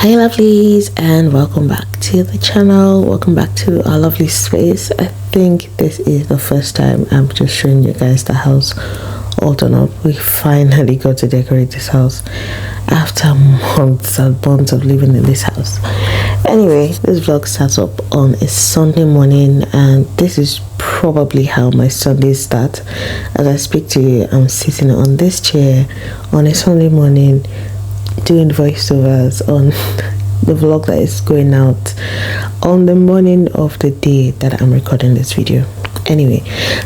Hi lovelies, and welcome back to the channel. Welcome back to our lovely space. I think this is the first time I'm just showing you guys the house all done up. We finally got to decorate this house after months and months of living in this house. Anyway, this vlog starts up on a Sunday morning, and this is probably how my Sundays start. As I speak to you, I'm sitting on this chair on a Sunday morning doing voiceovers on the vlog that is going out on the morning of the day that I'm recording this video. Anyway,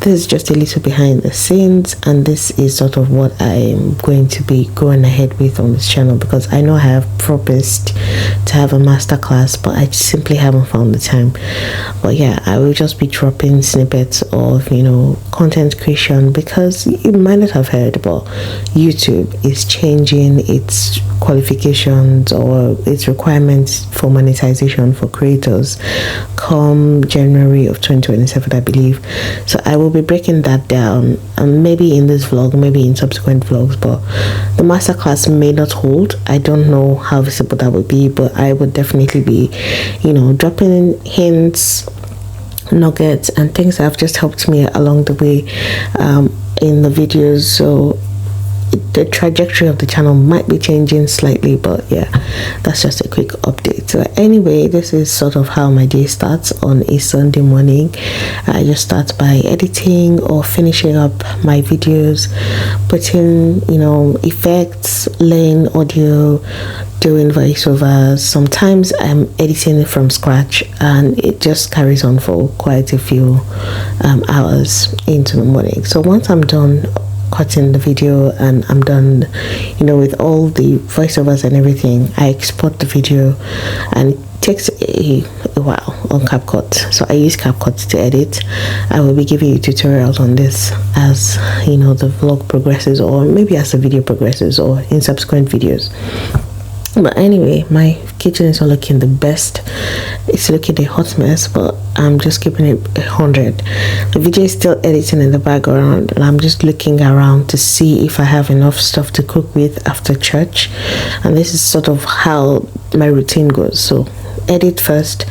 this is just a little behind the scenes, and this is sort of what I'm going to be going ahead with on this channel, because I know I have promised to have a masterclass, but I simply haven't found the time. But yeah, I will just be dropping snippets of, content creation, because you might not have heard, but YouTube is changing its qualifications or its requirements for monetization for creators come January of 2027, I believe. So I will be breaking that down, and maybe in this vlog, maybe in subsequent vlogs, but the masterclass may not hold. I don't know how visible that will be, but I would definitely be dropping hints, nuggets, and things that have just helped me along the way in the videos. So the trajectory of the channel might be changing slightly, but yeah, that's just a quick update. So anyway, this is sort of how my day starts on a Sunday morning. I just start by editing or finishing up my videos, putting effects, laying audio, doing voiceovers. Sometimes I'm editing it from scratch, and it just carries on for quite a few hours into the morning. So once I'm done cutting the video and I'm done with all the voiceovers and everything, I export the video, and it takes a while on CapCut. So I use CapCut to edit. I will be giving you tutorials on this as the vlog progresses, or maybe as the video progresses, or in subsequent videos. But anyway, my kitchen is not looking the best. It's looking a hot mess, but I'm just keeping it 100. The video is still editing in the background, and I'm just looking around to see if I have enough stuff to cook with after church. And this is sort of how my routine goes. So edit first,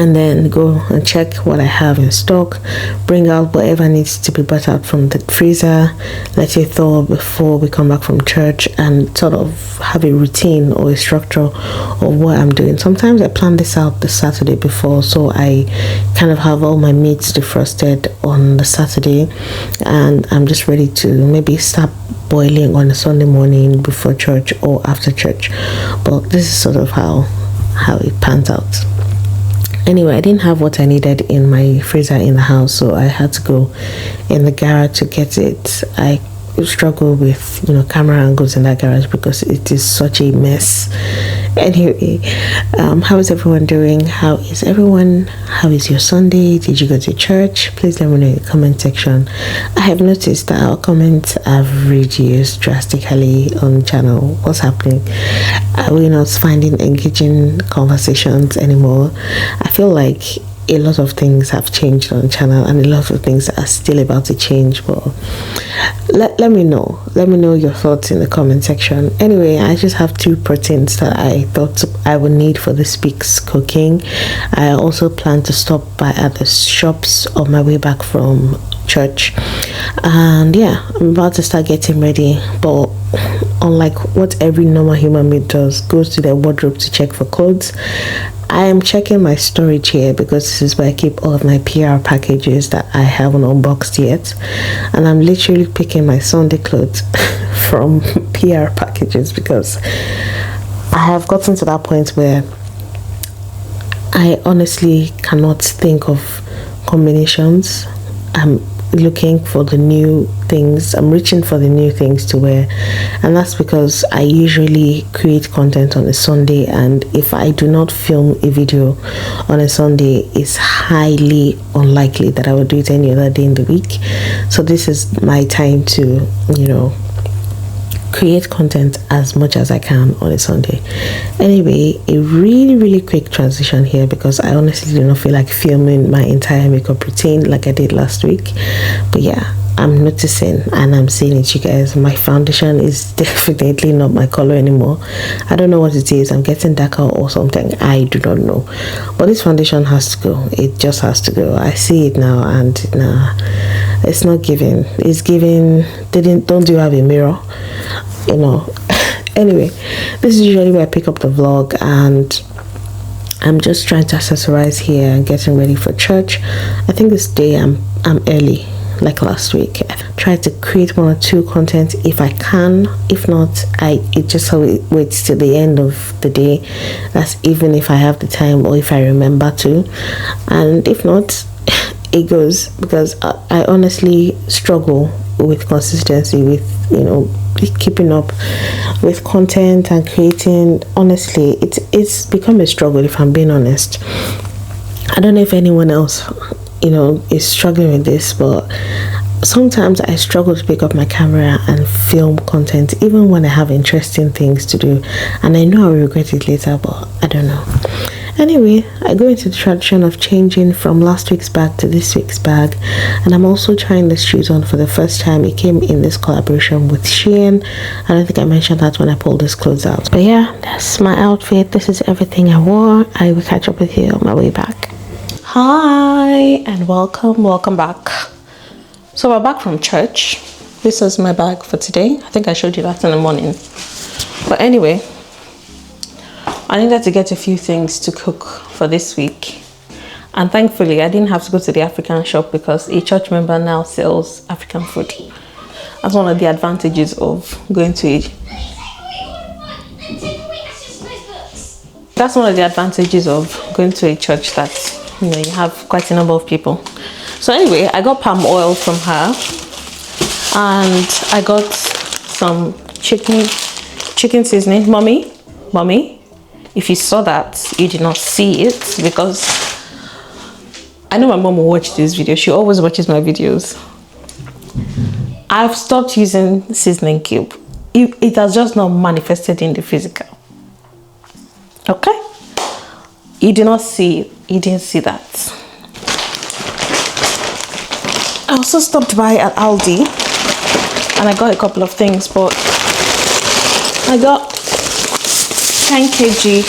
and then go and check what I have in stock, bring out whatever needs to be brought out from the freezer, let it thaw before we come back from church, and sort of have a routine or a structure of what I'm doing. Sometimes I plan this out the Saturday before, so I kind of have all my meats defrosted on the Saturday, and I'm just ready to maybe start boiling on a Sunday morning before church or after church. But this is sort of how it pans out. Anyway, I didn't have what I needed in my freezer in the house, so I had to go in the garage to get it. I struggle with camera angles in that garage because it is such a mess. Anyway, how is everyone doing? How is everyone? How is your Sunday? Did you go to church? Please let me know in the comment section. I have noticed that our comments have reduced drastically on the channel. What's happening? Are we not finding engaging conversations anymore? I feel like a lot of things have changed on the channel, and a lot of things are still about to change. But let me know your thoughts in the comment section. Anyway, I just have 2 proteins that I thought I would need for this week's cooking. I also plan to stop by at the shops on my way back from church, and yeah, I'm about to start getting ready. But unlike what every normal human being does, goes to their wardrobe to check for clothes, I am checking my storage here, because this is where I keep all of my PR packages that I haven't unboxed yet, and I'm literally picking my Sunday clothes from PR packages, because I have gotten to that point where I honestly cannot think of combinations. I'm looking for the new things, I'm reaching for the new things to wear, and that's because I usually create content on a Sunday, and if I do not film a video on a Sunday, it's highly unlikely that I will do it any other day in the week. So this is my time to create content as much as I can on a Sunday. Anyway, a really quick transition here, because I honestly do not feel like filming my entire makeup routine like I did last week. But yeah, I'm noticing and I'm seeing it, you guys. My foundation is definitely not my color anymore. I don't know what it is. I'm getting darker or something. I do not know. But this foundation has to go. It just has to go. I see it now, and nah, it's not giving. It's giving. Don't you have a mirror? You know. Anyway, this is usually where I pick up the vlog, and I'm just trying to accessorize here and getting ready for church. I think this day I'm early, like last week. I try to create 1 or 2 content if I can. If not, it just waits till the end of the day. That's even if I have the time or if I remember to. And if not, it goes, because I honestly struggle with consistency, with, you know, keeping up with content and creating. Honestly, it's become a struggle, if I'm being honest. I don't know if anyone else, you know, is struggling with this, but sometimes I struggle to pick up my camera and film content, even when I have interesting things to do, and I know I'll regret it later, but I don't know. Anyway, I go into the tradition of changing from last week's bag to this week's bag, and I'm also trying this shoes on for the first time. It came in this collaboration with Shein. I don't think I mentioned that when I pulled this clothes out, but yeah, that's my outfit. This is everything I wore. I will catch up with you on my way back. Hi and welcome back. So we're back from church. This is my bag for today. I think I showed you that in the morning, but anyway, I needed to get a few things to cook for this week, and thankfully I didn't have to go to the African shop because a church member now sells African food. That's one of the advantages of going to a church, that, you know, you have quite a number of people. So anyway, I got palm oil from her, and I got some chicken seasoning. Mommy, if you saw that, you did not see it, because I know my mom will watch this video. She always watches my videos. I've stopped using seasoning cube. It has just not manifested in the physical. Okay? You did not see it. You didn't see that. I also stopped by at Aldi, and I got a couple of things, but I got 10 kg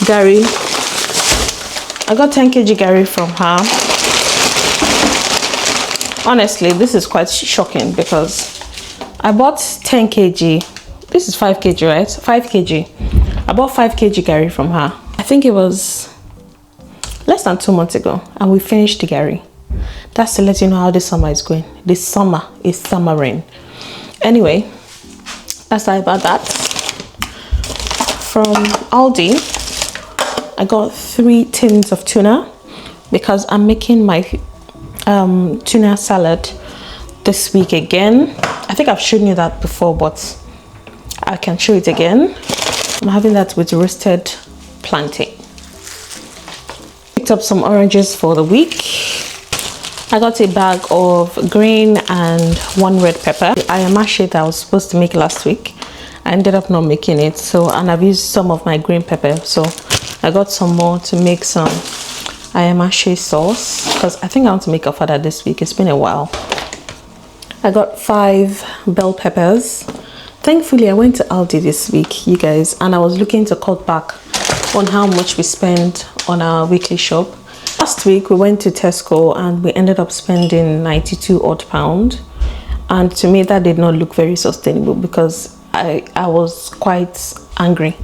Gary. I got 10 kg Gary from her. Honestly, this is quite shocking, because I bought 10 kg. This is 5 kg, right? 5 kg. I bought 5 kg Gary from her. I think it was less than 2 months ago, and we finished the Gary. That's to let you know how this summer is going. This summer is summering. Anyway, that's all about that. From Aldi, I got 3 tins of tuna, because I'm making my tuna salad this week again. I think I've shown you that before, but I can show it again. I'm having that with roasted plantain. Picked up some oranges for the week. I got a bag of green and 1 red pepper. I am mashed that I was supposed to make last week. I ended up not making it, and I've used some of my green pepper, so I got some more to make some ayamashi sauce, because I think I want to make a fada this week. It's been a while. I got 5 bell peppers. Thankfully, I went to Aldi this week, you guys, and I was looking to cut back on how much we spend on our weekly shop. Last week we went to Tesco and we ended up spending 92 odd pound, and to me that did not look very sustainable, because I was quite angry,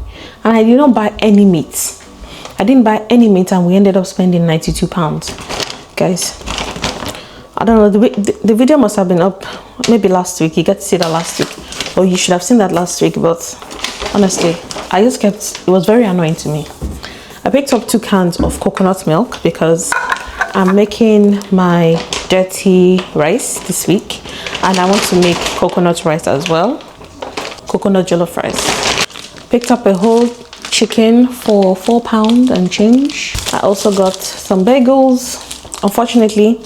and I did not buy any meat. I didn't buy any meat, and we ended up spending 92 pounds, guys. I don't know, the video must have been up maybe last week. You get to see that last week, or you should have seen that last week, but honestly, I just kept, it was very annoying to me. I picked up 2 cans of coconut milk, because I'm making my dirty rice this week, and I want to make coconut rice as well, coconut jollof rice. Picked up a whole chicken for £4 and change. I also got some bagels. Unfortunately,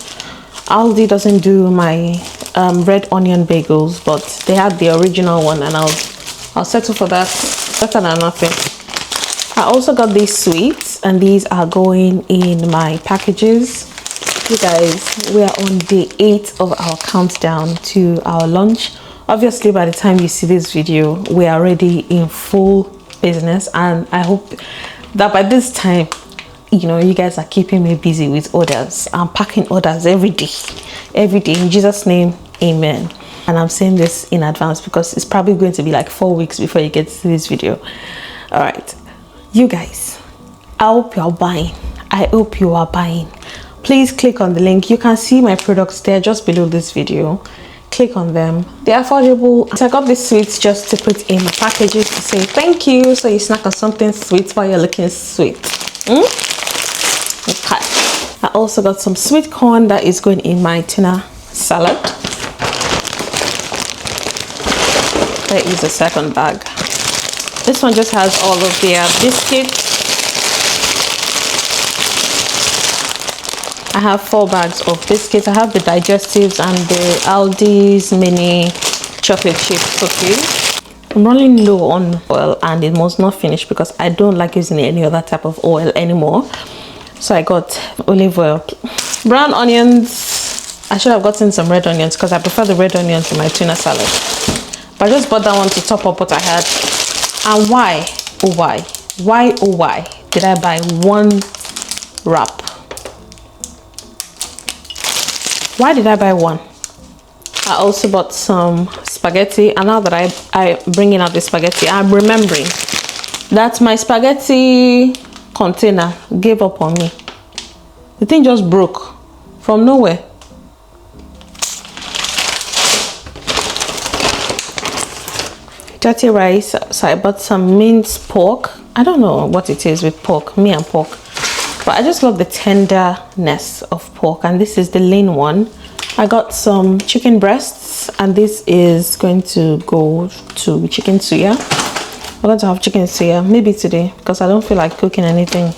Aldi doesn't do my red onion bagels, but they had the original one, and I'll settle for that. Better than nothing. I also got these sweets, and these are going in my packages. You guys, we are on day 8 of our countdown to our lunch. Obviously, by the time you see this video, we are already in full business, and I hope that by this time, you know, you guys are keeping me busy with orders. I'm packing orders every day in Jesus' name, amen. And I'm saying this in advance because it's probably going to be like 4 weeks before you get to see this video. All right, you guys, I hope you're buying. I hope you are buying. Please click on the link. You can see my products there just below this video. Click on them. They're affordable. So I got these sweets just to put in packages to say thank you, so you snack on something sweet while you're looking sweet. Okay. I also got some sweet corn that is going in my tuna salad. There is a second bag. This one just has all of their biscuits. I have 4 bags of biscuits. I have the digestives and the Aldi's mini chocolate chip cookies. I'm running low on oil, and it must not finish because I don't like using any other type of oil anymore. So I got olive oil. Brown onions. I should have gotten some red onions because I prefer the red onions in my tuna salad. But I just bought that one to top up what I had. And why, oh why did I buy 1 wrap? Why did I buy 1? I also bought some spaghetti, and now that I bringing out the spaghetti, I'm remembering that my spaghetti container gave up on me. The thing just broke from nowhere. Dirty rice. So I bought some minced pork. I don't know what it is with pork, me and pork, but I just love the tenderness of pork, and this is the lean one. I got some chicken breasts, and this is going to go to chicken suya. I'm going to have chicken suya maybe today because I don't feel like cooking anything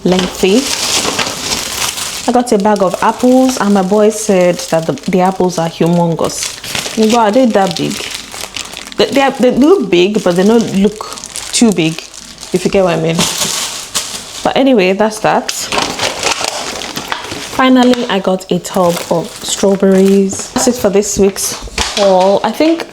lengthy. I got a bag of apples, and my boy said that the apples are humongous. But are they that big? They look big, but they don't look too big, if you get what I mean. But anyway, that's that. Finally, I got a tub of strawberries. That's it for this week's haul. I think,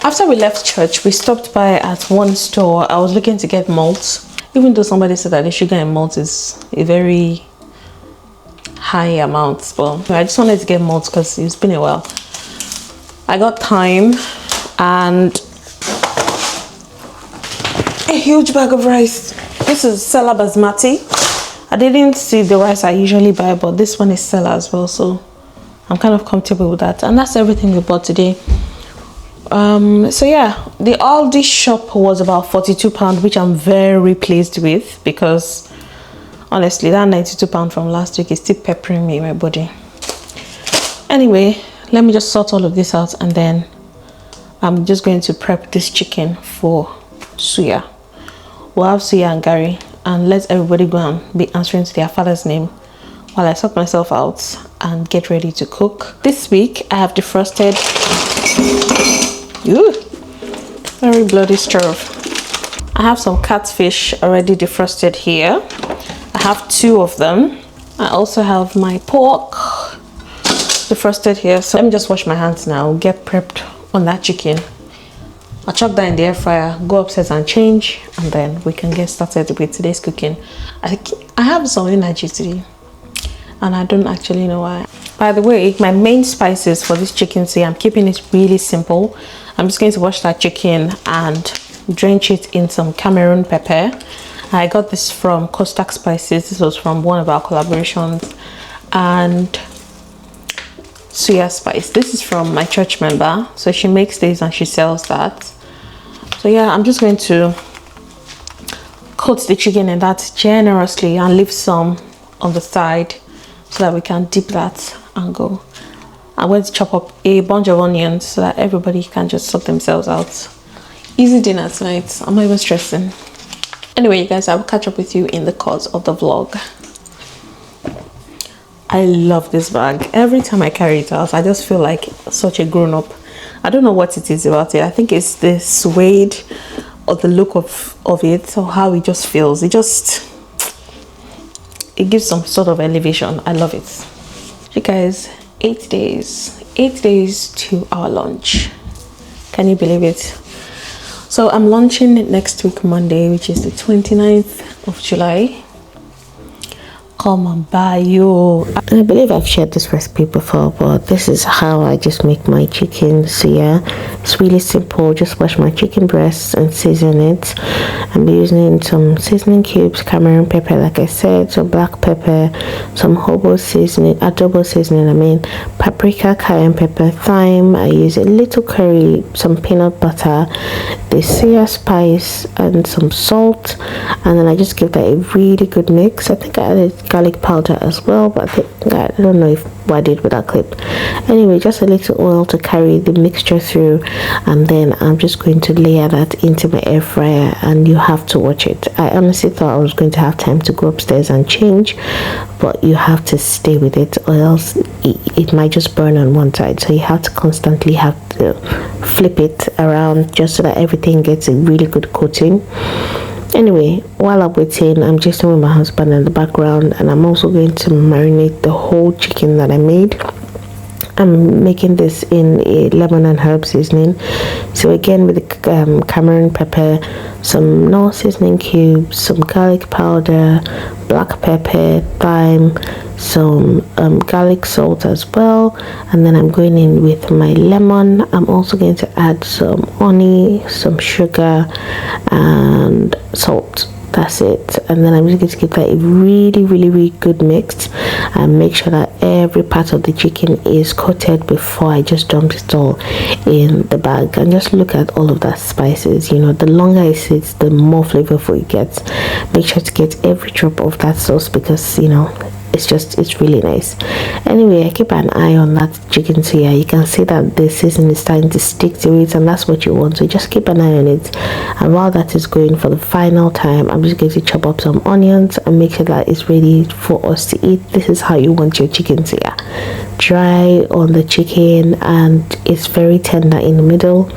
after we left church, we stopped by at one store. I was looking to get malt, even though somebody said that the sugar in malt is a very high amount. But I just wanted to get malt because it's been a while. I got thyme and a huge bag of rice. This is Sela Basmati. I didn't see the rice I usually buy, but this one is Sela as well, so I'm kind of comfortable with that. And that's everything we bought today. So yeah, the Aldi shop was about £42, which I'm very pleased with because honestly, that £92 from last week is still peppering me in my body. Anyway, let me just sort all of this out, and then I'm just going to prep this chicken for Suya. We'll have Suya and Gary, and let everybody go and be answering to their father's name while I sort myself out and get ready to cook. This week I have defrosted very bloody stove. I have some catfish already defrosted here. I have 2 of them. I also have my pork defrosted here. So let me just wash my hands now, get prepped on that chicken. I'll chuck that in the air fryer, go upstairs and change, and then we can get started with today's cooking. I have some energy today, and I don't actually know why. By the way, my main spices for this chicken today, I'm keeping it really simple. I'm just going to wash that chicken and drench it in some Cameroon pepper. I got this from Costac Spices. This was from one of our collaborations. And Suya spice. This is from my church member. So she makes this and she sells that. So yeah, I'm just going to coat the chicken in that generously and leave some on the side so that we can dip that and go. I'm going to chop up a bunch of onions so that everybody can just sort themselves out. Easy dinner tonight. I'm not even stressing. Anyway, you guys, I will catch up with you in the course of the vlog. I love this bag. Every time I carry it out, I just feel like such a grown-up. I don't know what it is about it. I think it's the suede or the look of it, or how it just feels. It gives some sort of elevation. I love it. You guys, 8 days to our launch. Can you believe it? So I'm launching next week Monday, which is the 29th of July. Come and buy you. I believe I've shared this recipe before, but this is how I just make my chicken suya. It's really simple. Just wash my chicken breasts and season it. I'm using some seasoning cubes, Cameroon pepper, like I said, some black pepper, some adobo seasoning, paprika, cayenne pepper, thyme. I use a little curry, some peanut butter, the suya spice, and some salt, and then I just give that a really good mix. I think I added garlic powder as well, but I don't know what I did with that clip. Anyway, just a little oil to carry the mixture through, and then I'm just going to layer that into my air fryer, and you have to watch it. I honestly thought I was going to have time to go upstairs and change, but you have to stay with it, or else it might just burn on one side. So you have to constantly have to flip it around just so that everything gets a really good coating. Anyway, while I'm waiting, I'm just with my husband in the background, and I'm also going to marinate the whole chicken that I made. I'm making this in a lemon and herb seasoning. So again, with the Cameroon pepper, some Knorr seasoning cubes, some garlic powder, black pepper, thyme, some garlic salt as well, and then I'm going in with my lemon. I'm also going to add some honey, some sugar, and salt. That's it. And then I'm just going to give that a really good mix, and make sure that every part of the chicken is coated before I just dump it all in the bag. And just look at all of that spices. You know, the longer it sits, the more flavorful it gets. Make sure to get every drop of that sauce, because you know, it's really nice. Anyway, I keep an eye on that chicken suya. You can see that the seasoning is starting to stick to it, and that's what you want. So just keep an eye on it. And while that is going, for the final time, I'm just going to chop up some onions and make sure that it's ready for us to eat. This is how you want your chicken suya: dry on the chicken, and it's very tender in the middle.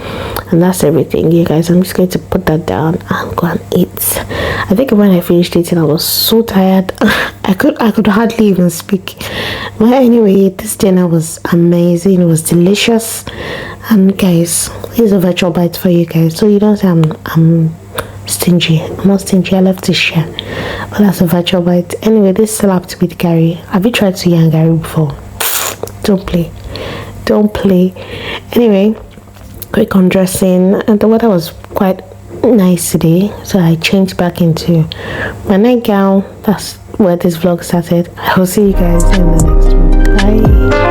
And that's everything, you guys. I'm just going to put that down and go and eat. I think when I finished eating, I was so tired. I could hardly even speak. But anyway, this dinner was amazing. It was delicious. And guys, here's a virtual bite for you guys, so you don't say I'm stingy. I'm not stingy. I love to share. But that's a virtual bite. Anyway, this slapped with curry. Have you tried suya and curry before? Don't play. Anyway, quick undressing, and the weather was quite nice today, so I changed back into my nightgown. That's where this vlog started. I will see you guys in the next one. Bye.